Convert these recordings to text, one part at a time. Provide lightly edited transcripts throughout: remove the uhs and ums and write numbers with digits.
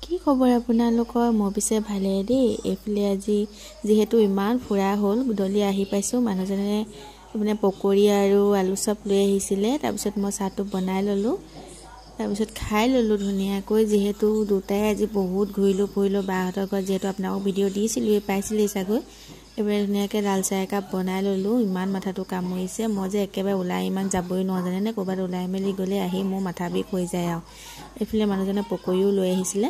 কি খবৰ আপোনালোকৰ মই পিছে ভালে দেই এফালে আজি যেহেতু ইমান ফুৰা হ'ল গধূলি আহি পাইছোঁ মানুহজনে মানে পকৰি আৰু আলু চপ লৈ আহিছিলে তাৰ পিছত মই চাহটো বনাই ললো তাৰ পিছত খাই ললো ধুনীয়াকৈ যেহেতু দুটাই আজি বহুত ঘূৰিলো বাহঁতৰ ঘৰত যেহেতু আপোনাক ভিডিঅ' দিছিলো পাইছিলে চাগৈ এবাৰ ধুনীয়াকৈ লাল চাহ একাপ বনাই ললো ইমান মাথাটো কামুৰিছে মই যে একেবাৰে ওলাই ইমান যাবই নোৱাৰে নে ক'বাত ওলাই মেলি গ'লে আহি মোৰ মাথা বিষ হৈ যায় আৰু এফালে মানুহজনে পকৰিও লৈ আহিছিলে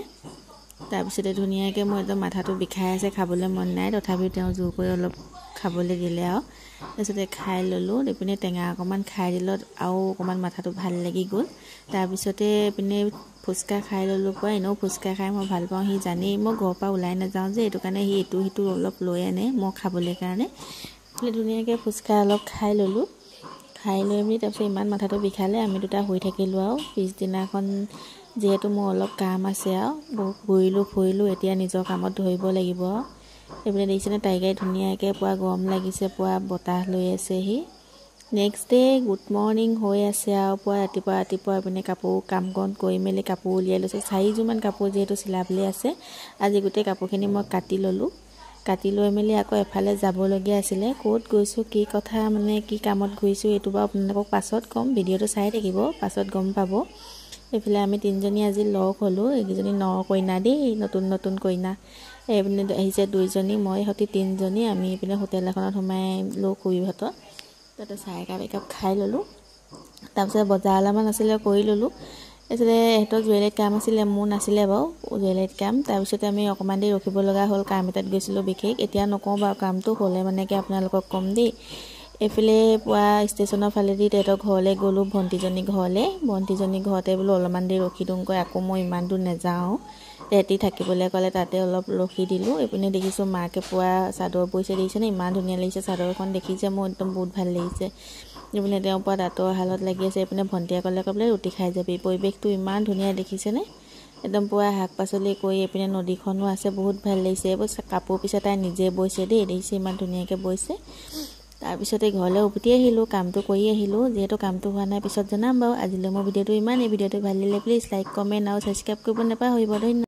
তাৰ পিছতে ধুনীয়াকৈ মই একদম মাথাটো বিষাই আছে খাবলৈ মন নাই তথাপিও তেওঁ জোৰ কৰি অলপ খাবলৈ দিলে আৰু তাৰপিছতে খাই ললো এপিনে টেঙা অকমান খাই দিলত আৰু অকমান মাথাটো ভাল লাগি গ'ল তাৰ পিছতে এপিনে ফুচকা খাই ললো পৰা এনেও ফুচকা খাই মই ভাল পাওঁ সি জানেই মই ঘৰৰ পৰা ওলাই নাযাওঁ যে এইটো কাৰণে সি ইটো অলপ লৈ আনে মই খাবলৈ কাৰণে ধুনীয়াকৈ ফুচকা অলপ খাই ললো খাই লৈ আমি তাৰপিছত ইমান মাথাটো বিষালে আমি দুটা শুই থাকিলোঁ আৰু পিছদিনাখন যেহেতু মোৰ অলপ কাম আছে আৰু ঘূৰিলোঁ ফুৰিলোঁ এতিয়া নিজৰ কামত ধৰিব লাগিব এইপিনে দেখিছেনে টাইগাৰে ধুনীয়াকৈ পুৰা গৰম লাগিছে পুৰা বতাহ লৈ আছে সি নেক্সট ডে গুড মৰ্ণিং হৈ আছে আৰু পুৰা ৰাতিপুৱা এইপিনে কাপোৰ কাম বন কৰি মেলি কাপোৰ উলিয়াই লৈছোঁ 4যোৰমান কাপোৰ যিহেতু চিলাবলৈ আছে আজি গোটেই কাপোৰখিনি মই কাটি ল'লোঁ কাটি লৈ মেলি আকৌ এফালে যাবলগীয়া আছিলে ক'ত গৈছোঁ কি কথা মানে কি কামত গৈছোঁ এইটো বাৰু আপোনালোকক পাছত ক'ম ভিডিঅ'টো চাই থাকিব পাছত গম পাব এইফালে আমি তিনিজনী আজি লগ হ'লোঁ এইকেইজনী কইনা দেই নতুন কইনা এইপিনে আহিছে দুইজনী মই সৈতে তিনিজনী আমি এইপিনে হোটেল এখনত সোমাই লৈ খুৰীহঁতৰ তাতে চাহ একাপ খাই ল'লোঁ তাৰপিছত বজাৰ অলপমান আছিলে কৰি ল'লোঁ তাৰপিছতে সিহঁতৰ জুৱেলাৰীত কাম আছিলে মোৰ নাছিলে বাৰু জুৱেলাৰীত কাম তাৰপিছতে আমি অকণমান দেৰি ৰখিব লগা হ'ল কাম এটাত গৈছিলোঁ বিশেষ এতিয়া নকওঁ বাৰু কামটো হ'লে মানে কি আপোনালোকক ক'ম দেই এইফালে পুৱা ষ্টেচনৰ ফালেদি তেহঁতৰ ঘৰলৈ গ'লোঁ ভণ্টিজনী ঘৰতে বোলো অলপমান দেৰি ৰখি দিওঁগৈ আকৌ মই ইমান দূৰ নাযাওঁ ৰাতি থাকিবলৈ ক'লে তাতে অলপ ৰখি দিলোঁ এইপিনে দেখিছোঁ মাকে পুৱা চাদৰ বৈছে দেখিছেনে ইমান ধুনীয়া লাগিছে চাদৰখন দেখিছে মোৰ একদম বহুত ভাল লাগিছে এইপিনে তেওঁ পুৱা দাঁতৰ হালত লাগি আছে এইপিনে ভণ্টিয়ে ক'লে ৰুটি খাই যাবি পৰিৱেশটো ইমান ধুনীয়া দেখিছেনে একদম পুৱা শাক পাচলি কৰি এইপিনে নদীখনো আছে বহুত ভাল লাগিছে এইবোৰ কাপোৰ পিছে তাই নিজে বৈছে দেই দেখিছে ইমান ধুনীয়াকৈ বৈছে তাৰপিছতে ঘৰলৈ উভতি আহিলোঁ কামটো কৰি আহিলোঁ যিহেতু কামটো হোৱা নাই পিছত জনাম বাৰু আজিলৈ মোৰ ভিডিঅ'টো ইমানেই ভিডিঅ'টো ভাল লাগিলে প্লিজ লাইক কমেণ্ট আৰু ছাবস্ক্ৰাইব কৰিব নাপাহৰিব ধন্যবাদ।